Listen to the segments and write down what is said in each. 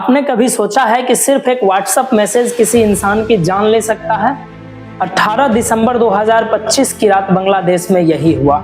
आपने कभी सोचा है कि सिर्फ एक व्हाट्सएप मैसेज किसी इंसान की जान ले सकता है? 18 दिसंबर 2025 की रात बांग्लादेश में यही हुआ।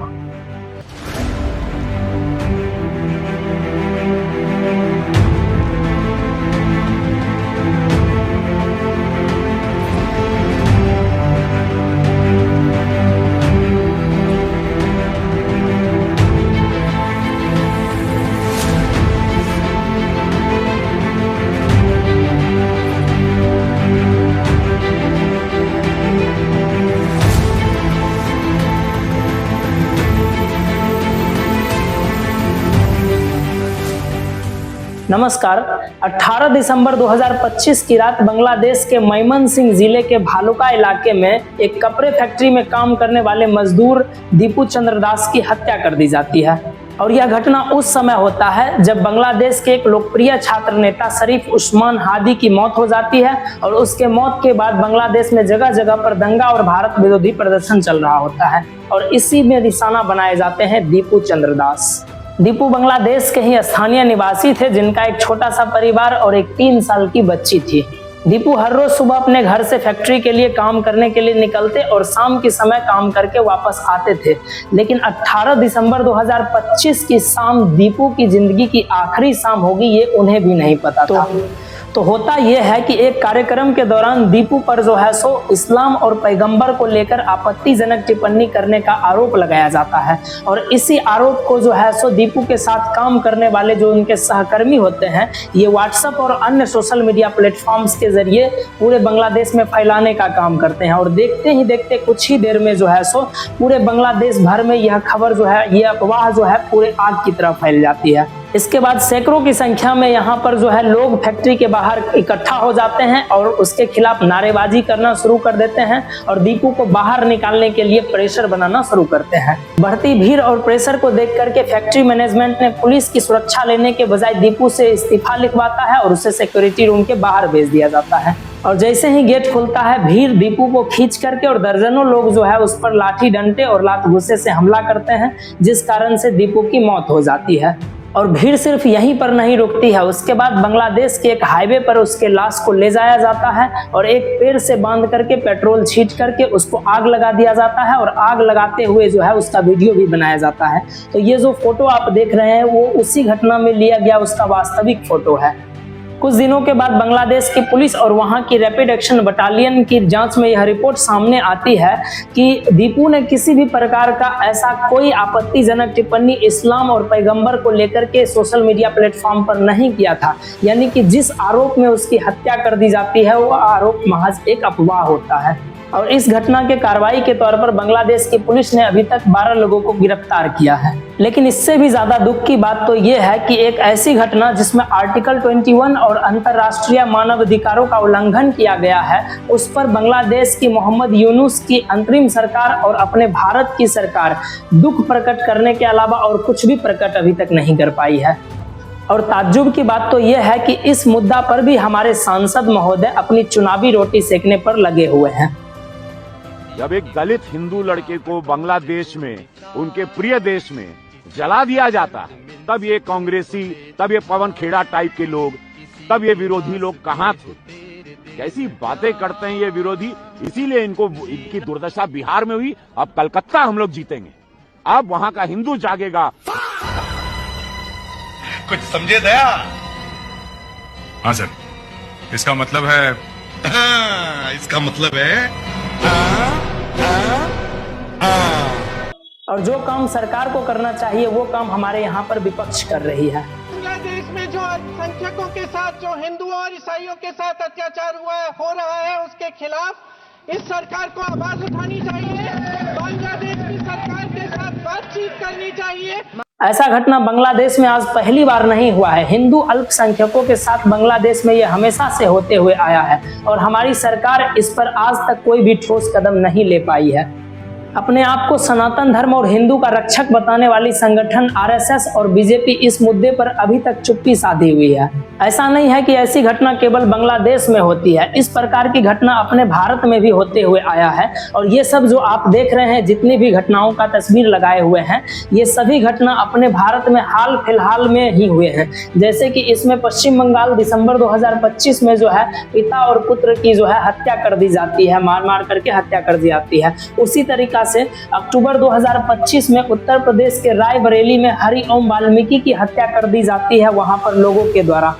नमस्कार। 18 दिसंबर 2025 की रात बांग्लादेश के मैमनसिंह जिले के भालुका इलाके में एक कपड़े फैक्ट्री में काम करने वाले मजदूर दीपू चंद्र दास की हत्या कर दी जाती है। और यह घटना उस समय होता है जब बांग्लादेश के एक लोकप्रिय छात्र नेता शरीफ उस्मान हादी की मौत हो जाती है और उसके मौत के बाद बांग्लादेश में जगह जगह पर दंगा और भारत विरोधी प्रदर्शन चल रहा होता है और इसी में निशाना बनाए जाते हैं दीपू चंद्र दास। दीपू बांग्लादेश के ही स्थानीय निवासी थे जिनका एक छोटा सा परिवार और एक 3 साल की बच्ची थी। दीपू हर रोज सुबह अपने घर से फैक्ट्री के लिए काम करने के लिए निकलते और शाम के समय काम करके वापस आते थे। लेकिन 18 दिसंबर 2025 की शाम दीपू की जिंदगी की आखिरी शाम होगी ये उन्हें भी नहीं पता था। तो होता यह है कि एक कार्यक्रम के दौरान दीपू पर जो है सो इस्लाम और पैगंबर को लेकर आपत्तिजनक टिप्पणी करने का आरोप लगाया जाता है और इसी आरोप को जो है सो दीपू के साथ काम करने वाले जो उनके सहकर्मी होते हैं ये व्हाट्सएप और अन्य सोशल मीडिया प्लेटफॉर्म्स के जरिए पूरे बांग्लादेश में फैलाने का काम करते हैं और देखते ही देखते कुछ ही देर में जो है सो पूरे बांग्लादेश भर में यह खबर जो है यह अफवाह जो है पूरे आग की तरह फैल जाती है। इसके बाद सैकड़ों की संख्या में यहाँ पर जो है लोग फैक्ट्री के बाहर इकट्ठा हो जाते हैं और उसके खिलाफ नारेबाजी करना शुरू कर देते हैं और दीपू को बाहर निकालने के लिए प्रेशर बनाना शुरू करते हैं। बढ़ती भीड़ और प्रेशर को देख करके फैक्ट्री मैनेजमेंट ने पुलिस की सुरक्षा लेने के बजाय दीपू से इस्तीफा लिखवाता है और उसे सिक्योरिटी रूम के बाहर भेज दिया जाता है। और जैसे ही गेट खुलता है भीड़ दीपू को खींच करके और दर्जनों लोग जो है उस पर लाठी डंडे और लात घुस्से से हमला करते हैं जिस कारण से दीपू की मौत हो जाती है। और भीड़ सिर्फ यहीं पर नहीं रुकती है, उसके बाद बांग्लादेश के एक हाईवे पर उसके लाश को ले जाया जाता है और एक पेड़ से बांध करके पेट्रोल छींट करके उसको आग लगा दिया जाता है और आग लगाते हुए जो है उसका वीडियो भी बनाया जाता है। तो ये जो फोटो आप देख रहे हैं वो उसी घटना में लिया गया उसका वास्तविक फोटो है। कुछ दिनों के बाद बांग्लादेश की पुलिस और वहां की रैपिड एक्शन बटालियन की जांच में यह रिपोर्ट सामने आती है कि दीपू ने किसी भी प्रकार का ऐसा कोई आपत्तिजनक टिप्पणी इस्लाम और पैगंबर को लेकर के सोशल मीडिया प्लेटफॉर्म पर नहीं किया था। यानी कि जिस आरोप में उसकी हत्या कर दी जाती है वो आरोप महज एक अफवाह होता है। और इस घटना के कार्रवाई के तौर पर बांग्लादेश की पुलिस ने अभी तक 12 लोगों को गिरफ्तार किया है। लेकिन इससे भी ज्यादा दुख की बात तो ये है कि एक ऐसी घटना जिसमें आर्टिकल 21 और अंतर्राष्ट्रीय मानवाधिकारों का उल्लंघन किया गया है उस पर बांग्लादेश की मोहम्मद यूनुस की अंतरिम सरकार और अपने भारत की सरकार दुख प्रकट करने के अलावा और कुछ भी प्रकट अभी तक नहीं कर पाई है। और ताज्जुब की बात तो यह है कि इस मुद्दा पर भी हमारे सांसद महोदय अपनी चुनावी रोटी सेकने पर लगे हुए हैं। जब एक दलित हिंदू लड़के को बांग्लादेश में उनके प्रिय देश में जला दिया जाता है तब ये कांग्रेसी, तब ये पवन खेड़ा टाइप के लोग, तब ये विरोधी लोग कहाँ थे? कैसी बातें करते हैं ये विरोधी। इसीलिए इनकी दुर्दशा बिहार में हुई। अब कलकत्ता हम लोग जीतेंगे, अब वहां का हिंदू जागेगा। कुछ समझे दया? हाँ सर, इसका मतलब है इसका मतलब है और जो काम सरकार को करना चाहिए वो काम हमारे यहाँ पर विपक्ष कर रही है। बांग्लादेश में जो अल्पसंख्यकों के साथ जो हिंदुओं और ईसाइयों के साथ अत्याचार हो रहा है उसके खिलाफ इस सरकार को आवाज उठानी चाहिए। बांग्लादेश की सरकार के साथ बातचीत करनी चाहिए। ऐसा घटना बांग्लादेश में आज पहली बार नहीं हुआ है। हिंदू अल्पसंख्यकों के साथ बांग्लादेश में यह हमेशा से होते हुए आया है और हमारी सरकार इस पर आज तक कोई भी ठोस कदम नहीं ले पाई है। अपने आप को सनातन धर्म और हिंदू का रक्षक बताने वाली संगठन आरएसएस और बीजेपी इस मुद्दे पर अभी तक चुप्पी साधी हुई है। ऐसा नहीं है कि ऐसी घटना केवल बांग्लादेश में होती है, इस प्रकार की घटना अपने भारत में भी होते हुए आया है। और ये सब जो आप देख रहे हैं, जितनी भी घटनाओं का तस्वीर लगाए हुए हैं, ये सभी घटना अपने भारत में हाल फिलहाल में ही हुए हैं। जैसे कि इसमें पश्चिम बंगाल दिसंबर 2025 में जो है पिता और पुत्र की जो है हत्या कर दी जाती है, मार मार करके हत्या कर दी जाती है। उसी तरीका से अक्टूबर 2025 में उत्तर प्रदेश के रायबरेली में हरि ओम वाल्मीकि की हत्या कर दी जाती है वहां पर लोगों के द्वारा।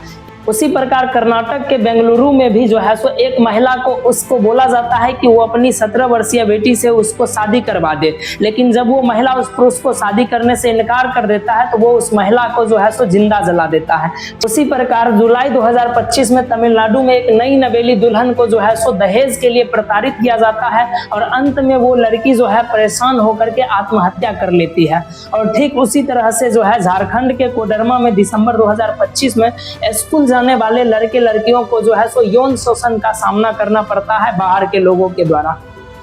उसी प्रकार कर्नाटक के बेंगलुरु में भी जो है सो एक महिला को उसको बोला जाता है कि वो अपनी 17 वर्षीय बेटी से उसको शादी करवा दे, लेकिन जब वो महिला उस पुरुष को शादी करने से इनकार कर देता है तो वो उस महिला को जो है सो जिंदा जला देता है। उसी प्रकार जुलाई 2025 में तमिलनाडु में एक नई नवेली दुल्हन को जो है सो दहेज के लिए प्रताड़ित किया जाता है और अंत में वो लड़की जो है परेशान होकर के आत्महत्या कर लेती है। और ठीक उसी तरह से जो है झारखंड के कोडरमा में दिसंबर 2025 में स्कूल जाने वाले लड़के लड़कियों को जो है सो यौन शोषण का सामना करना पड़ता है बाहर के लोगों के द्वारा।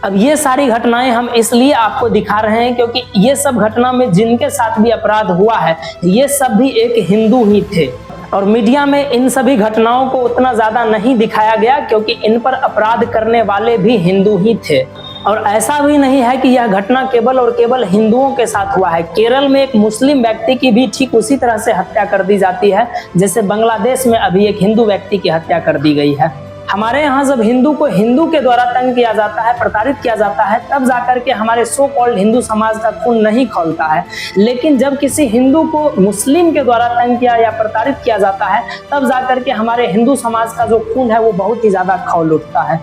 अब ये सारी घटनाएं हम इसलिए आपको दिखा रहे हैं क्योंकि ये सब घटना में जिनके साथ भी अपराध हुआ है ये सब भी एक हिंदू ही थे। और मीडिया में इन सभी घटनाओं को उतना ज्यादा नहीं दिखाया गया क्योंकि इन पर अपराध करने वाले भी हिंदू ही थे। और ऐसा भी नहीं है कि यह घटना केवल और केवल हिंदुओं के साथ हुआ है। केरल में एक मुस्लिम व्यक्ति की भी ठीक उसी तरह से हत्या कर दी जाती है जैसे बांग्लादेश में अभी एक हिंदू व्यक्ति की हत्या कर दी गई है। हमारे यहाँ जब हिंदू को हिंदू के द्वारा तंग किया जाता है, प्रताड़ित किया जाता है, तब जाकर के हमारे सो कॉल्ड हिंदू समाज का खून नहीं खौलता है। लेकिन जब किसी हिंदू को मुस्लिम के द्वारा तंग किया या प्रताड़ित किया जाता है तब जाकर के हमारे हिंदू समाज का जो खून है वो बहुत ही ज्यादा खौल उठता है।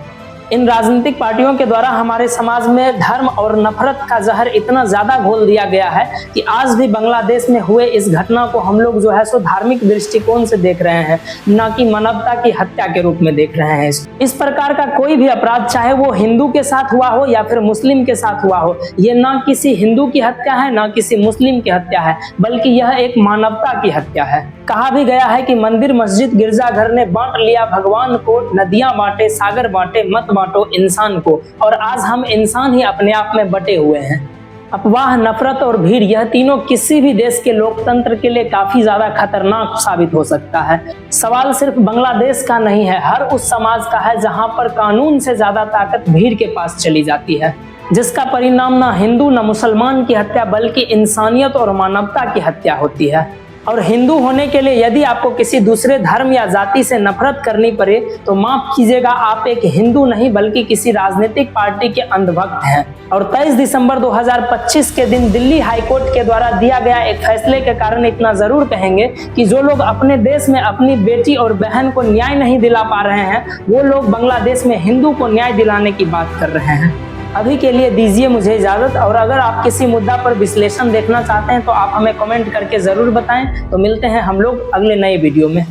इन राजनीतिक पार्टियों के द्वारा हमारे समाज में धर्म और नफरत का जहर इतना ज्यादा घोल दिया गया है कि आज भी बांग्लादेश में हुए इस घटना को हम लोग जो है सो धार्मिक दृष्टिकोण से देख रहे हैं, न कि मानवता की हत्या के रूप में देख रहे हैं। इस प्रकार का कोई भी अपराध चाहे वो हिंदू के साथ हुआ हो या फिर मुस्लिम के साथ हुआ हो, ये न किसी हिंदू की हत्या है न किसी मुस्लिम की हत्या है, बल्कि यह एक मानवता की हत्या है। कहा भी गया है कि मंदिर मस्जिद गिरजाघर ने बांट लिया भगवान को, नदियां बांटे सागर बांटे मत बांटो इंसान को। और आज हम इंसान ही अपने आप में बटे हुए हैं। अफवाह, नफरत और भीड़, यह तीनों किसी भी देश के लोकतंत्र के लिए काफी ज्यादा खतरनाक साबित हो सकता है। सवाल सिर्फ बांग्लादेश का नहीं है, हर उस समाज का है जहां पर कानून से ज्यादा ताकत भीड़ के पास चली जाती है, जिसका परिणाम ना हिंदू न मुसलमान की हत्या बल्कि इंसानियत और मानवता की हत्या होती है। और हिंदू होने के लिए यदि आपको किसी दूसरे धर्म या जाति से नफरत करनी पड़े तो माफ कीजिएगा, आप एक हिंदू नहीं बल्कि किसी राजनीतिक पार्टी के अंधभक्त हैं। और 23 दिसंबर 2025 के दिन दिल्ली हाईकोर्ट के द्वारा दिया गया एक फैसले के कारण इतना जरूर कहेंगे कि जो लोग अपने देश में अपनी बेटी और बहन को न्याय नहीं दिला पा रहे हैं वो लोग बांग्लादेश में हिंदू को न्याय दिलाने की बात कर रहे हैं। अभी के लिए दीजिए मुझे इजाजत, और अगर आप किसी मुद्दा पर विश्लेषण देखना चाहते हैं तो आप हमें कमेंट करके जरूर बताएं। तो मिलते हैं हम लोग अगले नए वीडियो में।